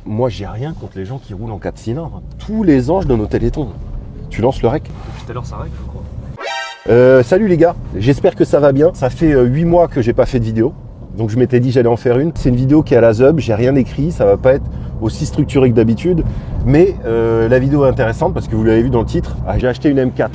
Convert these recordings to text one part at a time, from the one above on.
Moi, j'ai rien contre les gens qui roulent en 4 cylindres. Tous les anges de nos télétons. Tu lances le rec? Depuis tout à l'heure, ça rec, je crois. Salut les gars, j'espère que ça va bien. Ça fait 8 mois que j'ai pas fait de vidéo. Donc je m'étais dit j'allais en faire une. C'est une vidéo qui est à la ZUB, j'ai rien écrit, ça va pas être aussi structuré que d'habitude. Mais la vidéo est intéressante parce que vous l'avez vu dans le titre. Ah, j'ai acheté une M4.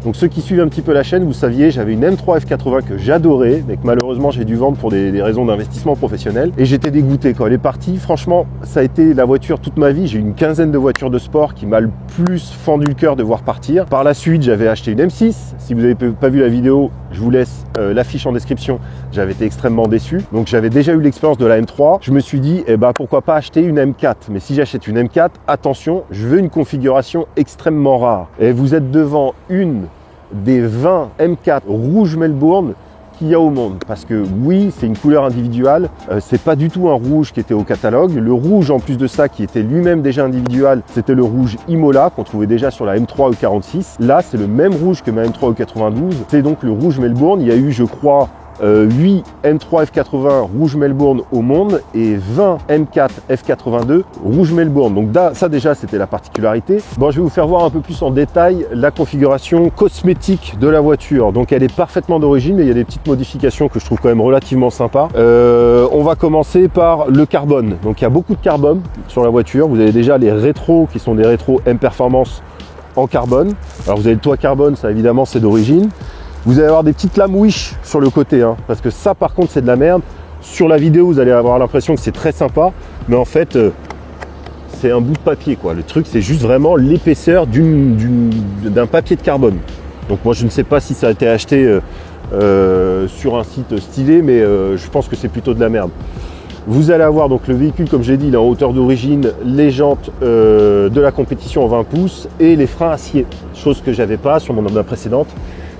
Donc ceux qui suivent un petit peu la chaîne, vous saviez, j'avais une M3 F80 que j'adorais, mais que malheureusement j'ai dû vendre pour des raisons d'investissement professionnel. Et j'étais dégoûté quand elle est partie. Franchement, ça a été la voiture toute ma vie. J'ai eu une quinzaine de voitures de sport qui m'a le plus fendu le cœur de voir partir. Par la suite, j'avais acheté une M6. Si vous n'avez pas vu la vidéo, je vous laisse l'affiche en description. J'avais été extrêmement déçu. Donc j'avais déjà eu l'expérience de la M3. Je me suis dit, eh ben, pourquoi pas acheter une M4. Mais si j'achète une M4, attention, je veux une configuration extrêmement rare. Et vous êtes devant une des 20 M4 rouge Melbourne qu'il y a au monde. Parce que oui, c'est une couleur individuelle, c'est pas du tout un rouge qui était au catalogue. Le rouge en plus de ça, qui était lui-même déjà individuel, c'était le rouge Imola qu'on trouvait déjà sur la M3 E46. Là, c'est le même rouge que ma M3 E92. C'est donc le rouge Melbourne. Il y a eu, je crois, 8 M3 F80 rouge Melbourne au monde et 20 M4 F82 rouge Melbourne. Donc ça déjà c'était la particularité. Bon, je vais vous faire voir un peu plus en détail la configuration cosmétique de la voiture. Donc elle est parfaitement d'origine, mais il y a des petites modifications que je trouve quand même relativement sympas. On va commencer par le carbone. Donc il y a beaucoup de carbone sur la voiture. Vous avez déjà les rétros qui sont des rétros M Performance en carbone. Alors vous avez le toit carbone, ça évidemment c'est d'origine. Vous allez avoir des petites lames Wish sur le côté, hein, parce que ça par contre c'est de la merde. Sur la vidéo vous allez avoir l'impression que c'est très sympa, mais en fait c'est un bout de papier quoi. Le truc c'est juste vraiment l'épaisseur d'un papier de carbone. Donc moi je ne sais pas si ça a été acheté sur un site stylé, mais je pense que c'est plutôt de la merde. Vous allez avoir donc le véhicule, comme j'ai dit, il est en hauteur d'origine, les jantes de la compétition en 20 pouces et les freins acier, chose que j'avais pas sur mon Honda précédente.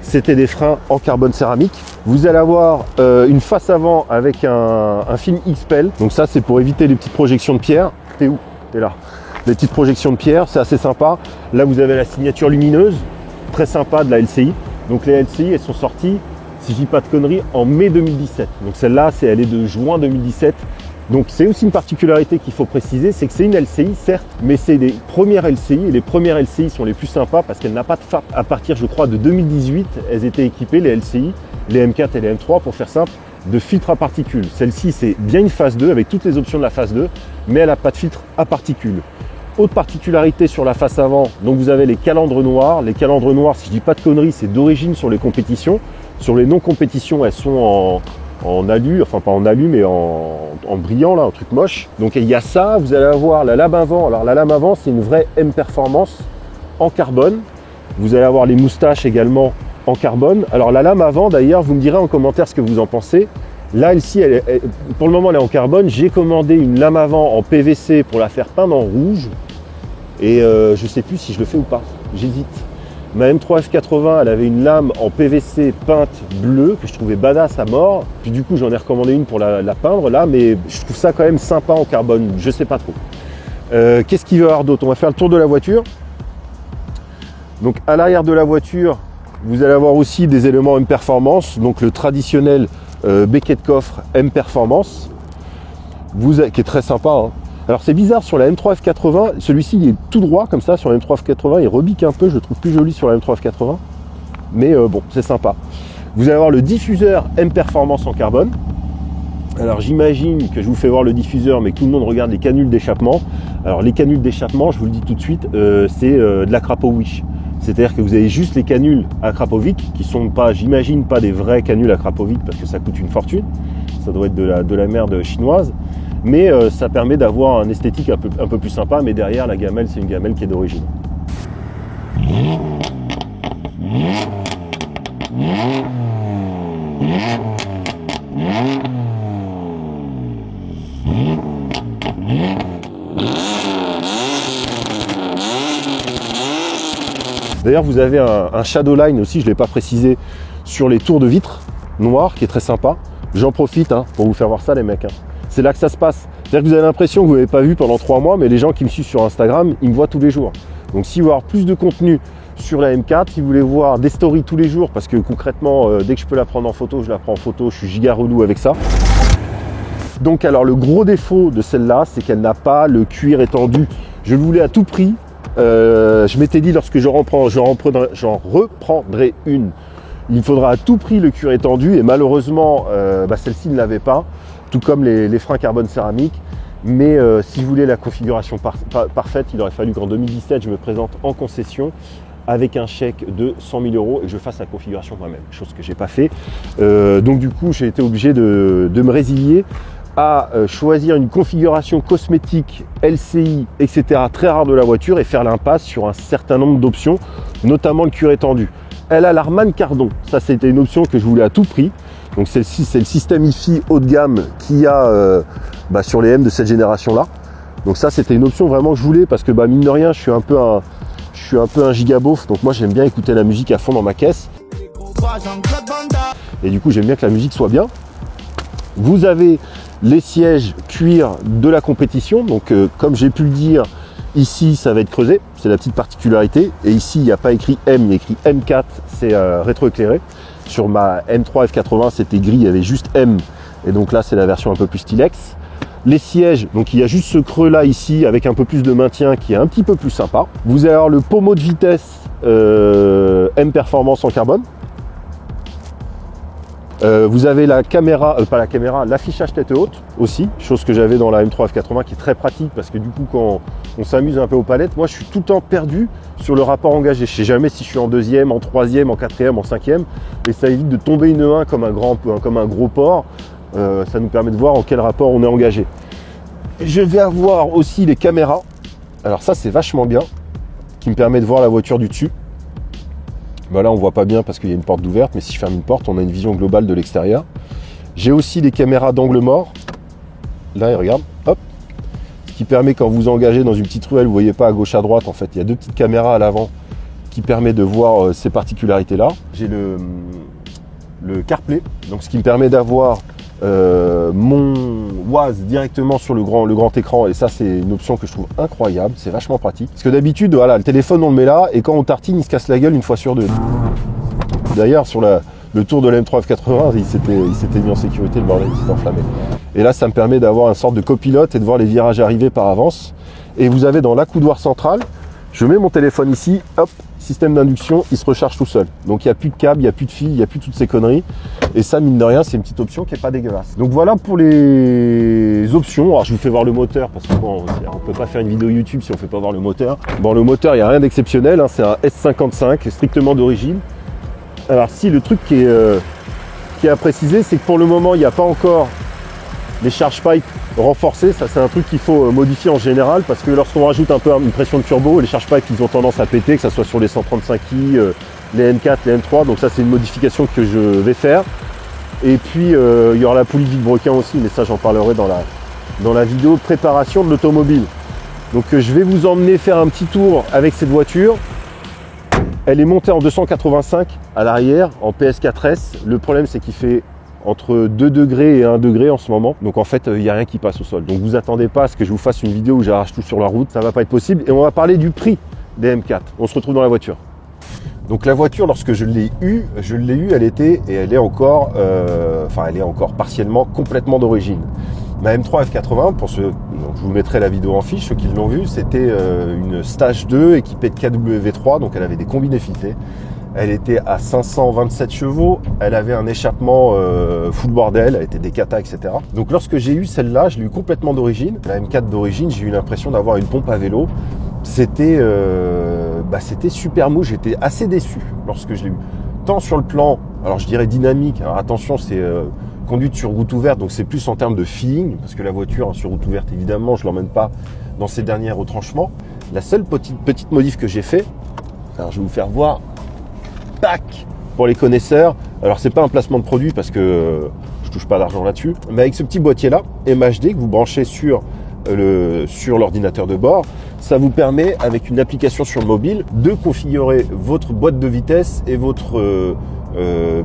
C'était des freins en carbone céramique. Vous allez avoir une face avant avec un film XPEL. Donc ça, c'est pour éviter les petites projections de pierre. T'es où? T'es là. Les petites projections de pierre, c'est assez sympa. Là, vous avez la signature lumineuse, très sympa de la LCI. Donc les LCI, elles sont sorties, si je dis pas de conneries, en mai 2017. Donc celle-là, elle est de juin 2017. Donc c'est aussi une particularité qu'il faut préciser, c'est que c'est une LCI certes, mais c'est des premières LCI, et les premières LCI sont les plus sympas parce qu'elles n'ont pas de phare. À partir, je crois, de 2018, elles étaient équipées, les LCI, les M4 et les M3, pour faire simple, de filtres à particules. Celle-ci, c'est bien une phase 2 avec toutes les options de la phase 2, mais elle n'a pas de filtre à particules. Autre particularité sur la face avant, donc vous avez les calandres noirs. Les calandres noirs, si je dis pas de conneries, c'est d'origine sur les compétitions. Sur les non-compétitions, elles sont en alu, enfin pas en alu mais en brillant là, un truc moche. Donc il y a ça, vous allez avoir la lame avant. Alors la lame avant c'est une vraie M Performance en carbone. Vous allez avoir les moustaches également en carbone. Alors la lame avant d'ailleurs, vous me direz en commentaire ce que vous en pensez. Là ici, pour le moment elle est en carbone. J'ai commandé une lame avant en PVC pour la faire peindre en rouge. Et je sais plus si je le fais ou pas, j'hésite. Ma M3 F80, elle avait une lame en PVC peinte bleue que je trouvais badass à mort. Puis du coup, j'en ai recommandé une pour la peindre là, mais je trouve ça quand même sympa en carbone. Je sais pas trop. Qu'est-ce qu'il va y avoir d'autre? On va faire le tour de la voiture. Donc à l'arrière de la voiture, vous allez avoir aussi des éléments M Performance. Donc le traditionnel becquet de coffre M Performance, qui est très sympa. Hein. Alors c'est bizarre sur la M3 F80, celui-ci il est tout droit comme ça sur la M3 F80, il rebique un peu, je le trouve plus joli sur la M3 F80, mais bon c'est sympa. Vous allez avoir le diffuseur M Performance en carbone. Alors j'imagine que je vous fais voir le diffuseur, mais que tout le monde regarde les canules d'échappement. Alors les canules d'échappement, je vous le dis tout de suite, c'est de la Krapovic. C'est-à-dire que vous avez juste les canules à Krapovic, qui sont pas, j'imagine, pas des vraies canules à Krapovic parce que ça coûte une fortune. Ça doit être de la merde chinoise. Mais ça permet d'avoir un esthétique un peu plus sympa, mais derrière la gamelle, c'est une gamelle qui est d'origine. D'ailleurs, vous avez un shadow line aussi, je ne l'ai pas précisé, sur les tours de vitres noires, qui est très sympa. J'en profite pour vous faire voir ça, les mecs. C'est là que ça se passe. C'est-à-dire que vous avez l'impression que vous ne m'avez pas vu pendant 3 mois, mais les gens qui me suivent sur Instagram, ils me voient tous les jours. Donc si vous voulez avoir plus de contenu sur la M4, si vous voulez voir des stories tous les jours, parce que concrètement, dès que je peux la prendre en photo, je la prends en photo, je suis giga relou avec ça. Donc alors le gros défaut de celle-là, c'est qu'elle n'a pas le cuir étendu. Je le voulais à tout prix. Je m'étais dit lorsque j'en reprendrai une, il faudra à tout prix le cuir étendu et malheureusement celle-ci ne l'avait pas, tout comme les freins carbone céramique. Mais si je voulais la configuration parfaite, il aurait fallu qu'en 2017 je me présente en concession avec un chèque de 100 000 € et que je fasse la configuration moi-même, chose que j'ai pas fait. Donc du coup j'ai été obligé de me résilier à choisir une configuration cosmétique, LCI, etc. très rare de la voiture et faire l'impasse sur un certain nombre d'options, notamment le cuir étendu. Elle a l'Harman Kardon, ça c'était une option que je voulais à tout prix. Donc celle-ci, c'est le système IFI haut de gamme qu'il y a sur les M de cette génération-là. Donc ça c'était une option vraiment que je voulais parce que mine de rien, je suis un peu un gigabeauf, donc moi j'aime bien écouter la musique à fond dans ma caisse. Et du coup j'aime bien que la musique soit bien. Vous avez les sièges cuir de la compétition, donc comme j'ai pu le dire, ici ça va être creusé, c'est la petite particularité, et ici il n'y a pas écrit M, il y a écrit M4, c'est rétroéclairé. Sur ma M3 F80 c'était gris, il y avait juste M, et donc là c'est la version un peu plus stylex. Les sièges, donc il y a juste ce creux là ici avec un peu plus de maintien qui est un petit peu plus sympa. Vous allez avoir le pommeau de vitesse M Performance en carbone. Vous avez la caméra, l'affichage tête haute aussi, chose que j'avais dans la M3 F80 qui est très pratique parce que du coup quand on s'amuse un peu aux palettes, moi je suis tout le temps perdu sur le rapport engagé. Je sais jamais si je suis en deuxième, en troisième, en quatrième, en cinquième, et ça évite de tomber une 1 comme un gros porc. Ça nous permet de voir en quel rapport on est engagé. Je vais avoir aussi les caméras, alors ça c'est vachement bien, qui me permet de voir la voiture du dessus. Là on voit pas bien parce qu'il y a une porte ouverte, mais si je ferme une porte, on a une vision globale de l'extérieur. J'ai aussi les caméras d'angle mort. Là, regarde, hop. Ce qui permet quand vous engagez dans une petite ruelle, vous voyez pas à gauche à droite, en fait, il y a 2 petites caméras à l'avant qui permet de voir ces particularités-là. J'ai le CarPlay, donc ce qui me permet d'avoir mon Waze directement sur le grand écran, et ça c'est une option que je trouve incroyable, c'est vachement pratique parce que d'habitude le téléphone on le met là et quand on tartine il se casse la gueule une fois sur 2. D'ailleurs sur le tour de la M3 F80 il s'était mis en sécurité, le bordel il s'est enflammé, et là ça me permet d'avoir une sorte de copilote et de voir les virages arriver par avance. Et vous avez dans l'accoudoir central, je mets mon téléphone ici, hop, système d'induction, il se recharge tout seul. Donc il n'y a plus de câble, il n'y a plus de fil, il n'y a plus toutes ces conneries. Et ça, mine de rien, c'est une petite option qui n'est pas dégueulasse. Donc voilà pour les options. Alors je vous fais voir le moteur parce que bon, on ne peut pas faire une vidéo YouTube si on ne fait pas voir le moteur. Bon, le moteur, il n'y a rien d'exceptionnel, hein, c'est un S55, strictement d'origine. Alors si, le truc qui est à préciser, c'est que pour le moment, il n'y a pas encore les charge pipes renforcés. Ça c'est un truc qu'il faut modifier en général parce que lorsqu'on rajoute un peu une pression de turbo, les charge pipes ils ont tendance à péter, que ce soit sur les 135i, les N4, les N3. Donc ça c'est une modification que je vais faire. Et puis il y aura la poulie de vilebrequin aussi, mais ça j'en parlerai dans la vidéo de préparation de l'automobile. Donc je vais vous emmener faire un petit tour avec cette voiture. Elle est montée en 285 à l'arrière en PS4S. Le problème c'est qu'il fait entre 2 degrés et 1 degré en ce moment. Donc en fait, il n'y a rien qui passe au sol. Donc vous attendez pas à ce que je vous fasse une vidéo où j'arrache tout sur la route. Ça va pas être possible. Et on va parler du prix des M4. On se retrouve dans la voiture. Donc la voiture, lorsque je l'ai eue, elle était, et elle est encore, elle est encore partiellement, complètement d'origine. Ma M3 F80, pour ceux, donc je vous mettrai la vidéo en fiche, ceux qui l'ont vue, c'était une Stage 2 équipée de KW3, donc elle avait des combinés filetés. Elle était à 527 chevaux, elle avait un échappement full bordel, elle était des cata, etc. Donc lorsque j'ai eu celle-là, je l'ai eu complètement d'origine. La M4 d'origine, j'ai eu l'impression d'avoir une pompe à vélo. C'était super mou, j'étais assez déçu lorsque je l'ai eu. Tant sur le plan, alors je dirais dynamique, alors attention c'est conduite sur route ouverte, donc c'est plus en termes de feeling, parce que la voiture sur route ouverte évidemment je ne l'emmène pas dans ses derniers retranchements. La seule petite modif que j'ai fait, alors je vais vous faire voir, tac, pour les connaisseurs, alors c'est pas un placement de produit parce que je touche pas d'argent là-dessus, mais avec ce petit boîtier là, MHD que vous branchez sur l'ordinateur de bord, ça vous permet avec une application sur le mobile de configurer votre boîte de vitesse et votre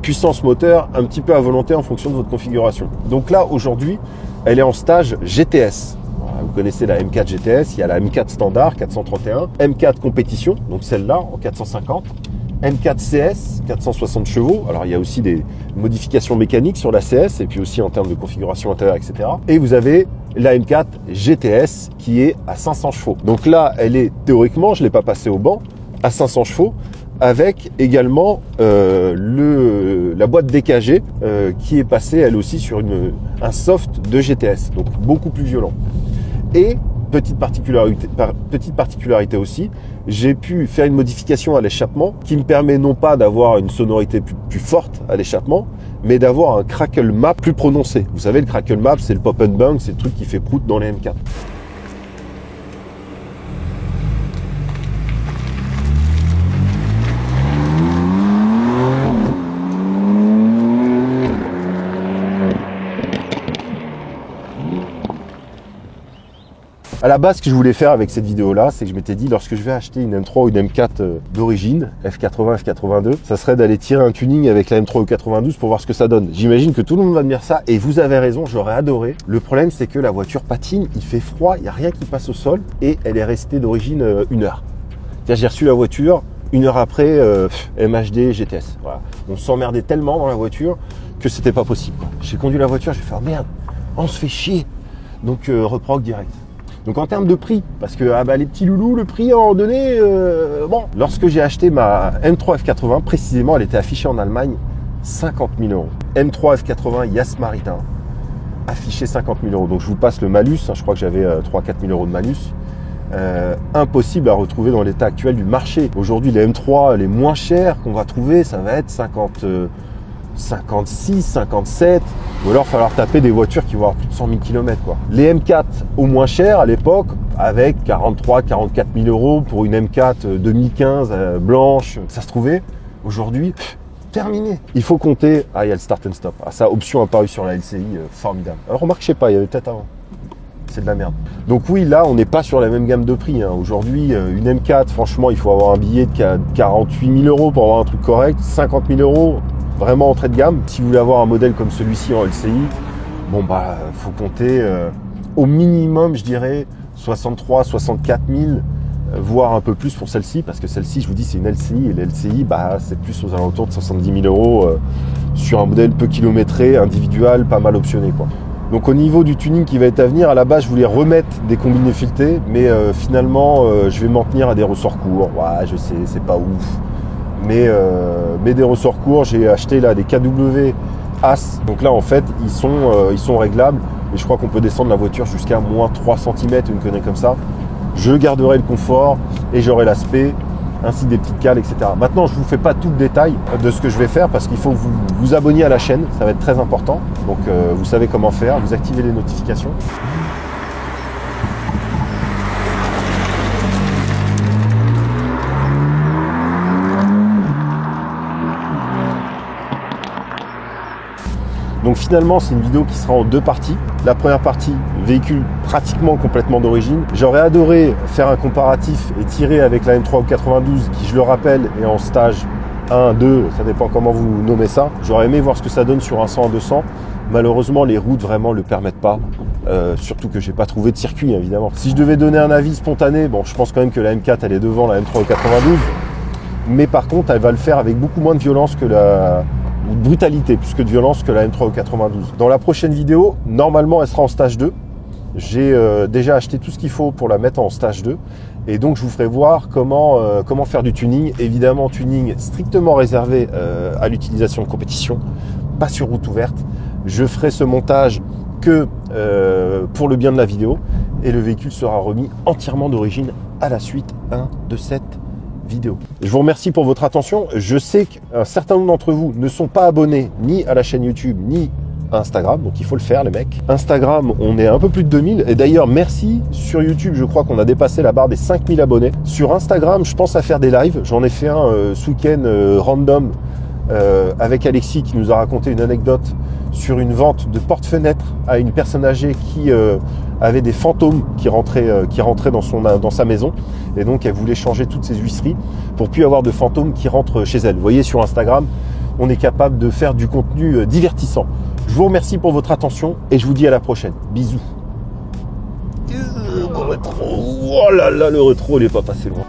puissance moteur un petit peu à volonté en fonction de votre configuration. Donc là, aujourd'hui, elle est en stage GTS. Voilà, vous connaissez la M4 GTS, il y a la M4 standard 431, M4 compétition, donc celle-là en 450, M4 CS 460 chevaux. Alors il y a aussi des modifications mécaniques sur la CS et puis aussi en termes de configuration intérieure, etc. Et vous avez la M4 GTS qui est à 500 chevaux. Donc là, elle est théoriquement, je ne l'ai pas passée au banc, à 500 chevaux, avec également la boîte DKG qui est passée elle aussi sur un soft de GTS, donc beaucoup plus violent. Et petite particularité aussi, j'ai pu faire une modification à l'échappement qui me permet non pas d'avoir une sonorité plus forte à l'échappement, mais d'avoir un crackle map plus prononcé. Vous savez, le crackle map, c'est le pop and bang, c'est le truc qui fait prout dans les M4. À la base, ce que je voulais faire avec cette vidéo-là, c'est que je m'étais dit, lorsque je vais acheter une M3 ou une M4 d'origine, F80, F82, ça serait d'aller tirer un tuning avec la M3 ou 92 pour voir ce que ça donne. J'imagine que tout le monde va me dire ça, et vous avez raison, j'aurais adoré. Le problème, c'est que la voiture patine, il fait froid, il n'y a rien qui passe au sol, et elle est restée d'origine 1 heure. J'ai reçu la voiture, 1 heure après, MHD, GTS. Voilà. On s'emmerdait tellement dans la voiture que c'était pas possible. J'ai conduit la voiture, j'ai fait oh, merde, on se fait chier. Donc reproc direct. Donc en termes de prix, parce que les petits loulous, le prix à un moment donné, bon. Lorsque j'ai acheté ma M3 F80, précisément, elle était affichée en Allemagne 50 000 euros. M3 F80 Yas Maritain, affiché 50 000 euros. Donc je vous passe le malus, je crois que j'avais 3-4 000 euros de malus. Impossible à retrouver dans l'état actuel du marché. Aujourd'hui, les M3 les moins chers qu'on va trouver, ça va être 56, 57, ou alors il va falloir taper des voitures qui vont avoir plus de 100 000 km quoi. Les M4 au moins cher à l'époque, avec 43, 44 000 euros pour une M4 2015 blanche, ça se trouvait. Aujourd'hui, terminé. Il faut compter, il y a le start and stop. Ça, option apparue sur la LCI, formidable. Alors remarque, je sais pas, il y avait peut-être avant. C'est de la merde. Donc oui, là, on n'est pas sur la même gamme de prix. Aujourd'hui, une M4, franchement, il faut avoir un billet de 48 000 euros pour avoir un truc correct. 50 000 euros, vraiment entrée de gamme. Si vous voulez avoir un modèle comme celui-ci en LCI, bon faut compter au minimum, je dirais 63, 64 000, voire un peu plus pour celle-ci, parce que celle-ci, je vous dis, c'est une LCI et l'LCI, c'est plus aux alentours de 70 000 euros sur un modèle peu kilométré, individuel, pas mal optionné quoi. Donc au niveau du tuning qui va être à venir, à la base je voulais remettre des combinés filetés, mais finalement je vais m'en tenir à des ressorts courts. Ouais, je sais, c'est pas ouf. Mais des ressorts courts, j'ai acheté là des KW As. Donc là en fait ils sont réglables et je crois qu'on peut descendre la voiture jusqu'à moins 3 cm, une connerie comme ça. Je garderai le confort et j'aurai l'aspect, ainsi que des petites cales, etc. Maintenant, je ne vous fais pas tout le détail de ce que je vais faire parce qu'il faut que vous vous abonniez à la chaîne, ça va être très important. Donc, vous savez comment faire, vous activez les notifications. Donc finalement, c'est une vidéo qui sera en 2 parties. La première partie, véhicule pratiquement complètement d'origine. J'aurais adoré faire un comparatif et tirer avec la M3 ou 92 qui, je le rappelle, est en stage 1, 2, ça dépend comment vous nommez ça. J'aurais aimé voir ce que ça donne sur un 100 à 200. Malheureusement, les routes vraiment le permettent pas. Surtout que j'ai pas trouvé de circuit, évidemment. Si je devais donner un avis spontané, bon, je pense quand même que la M4, elle est devant la M3 ou 92. Mais par contre, elle va le faire avec beaucoup moins de violence que ou de brutalité plus que de violence que la M3 ou 92. Dans la prochaine vidéo, normalement elle sera en stage 2. J'ai déjà acheté tout ce qu'il faut pour la mettre en stage 2 et donc je vous ferai voir comment faire du tuning. Évidemment, tuning strictement réservé à l'utilisation de compétition, pas sur route ouverte. Je ferai ce montage que pour le bien de la vidéo et le véhicule sera remis entièrement d'origine à la suite de cette vidéo. Je vous remercie pour votre attention. Je sais qu'un certain nombre d'entre vous ne sont pas abonnés ni à la chaîne YouTube ni à Instagram, donc il faut le faire les mecs. Instagram, on est un peu plus de 2000 et d'ailleurs merci. Sur YouTube, je crois qu'on a dépassé la barre des 5000 abonnés. Sur Instagram, je pense à faire des lives. J'en ai fait un ce week-end random avec Alexis qui nous a raconté une anecdote sur une vente de porte-fenêtre à une personne âgée qui avait des fantômes qui rentraient dans sa maison et donc elle voulait changer toutes ses huisseries pour plus avoir de fantômes qui rentrent chez elle. Vous voyez, sur Instagram, on est capable de faire du contenu divertissant. Je vous remercie pour votre attention et je vous dis à la prochaine. Bisous. Le rétro, oh là là, le rétro, il n'est pas passé loin.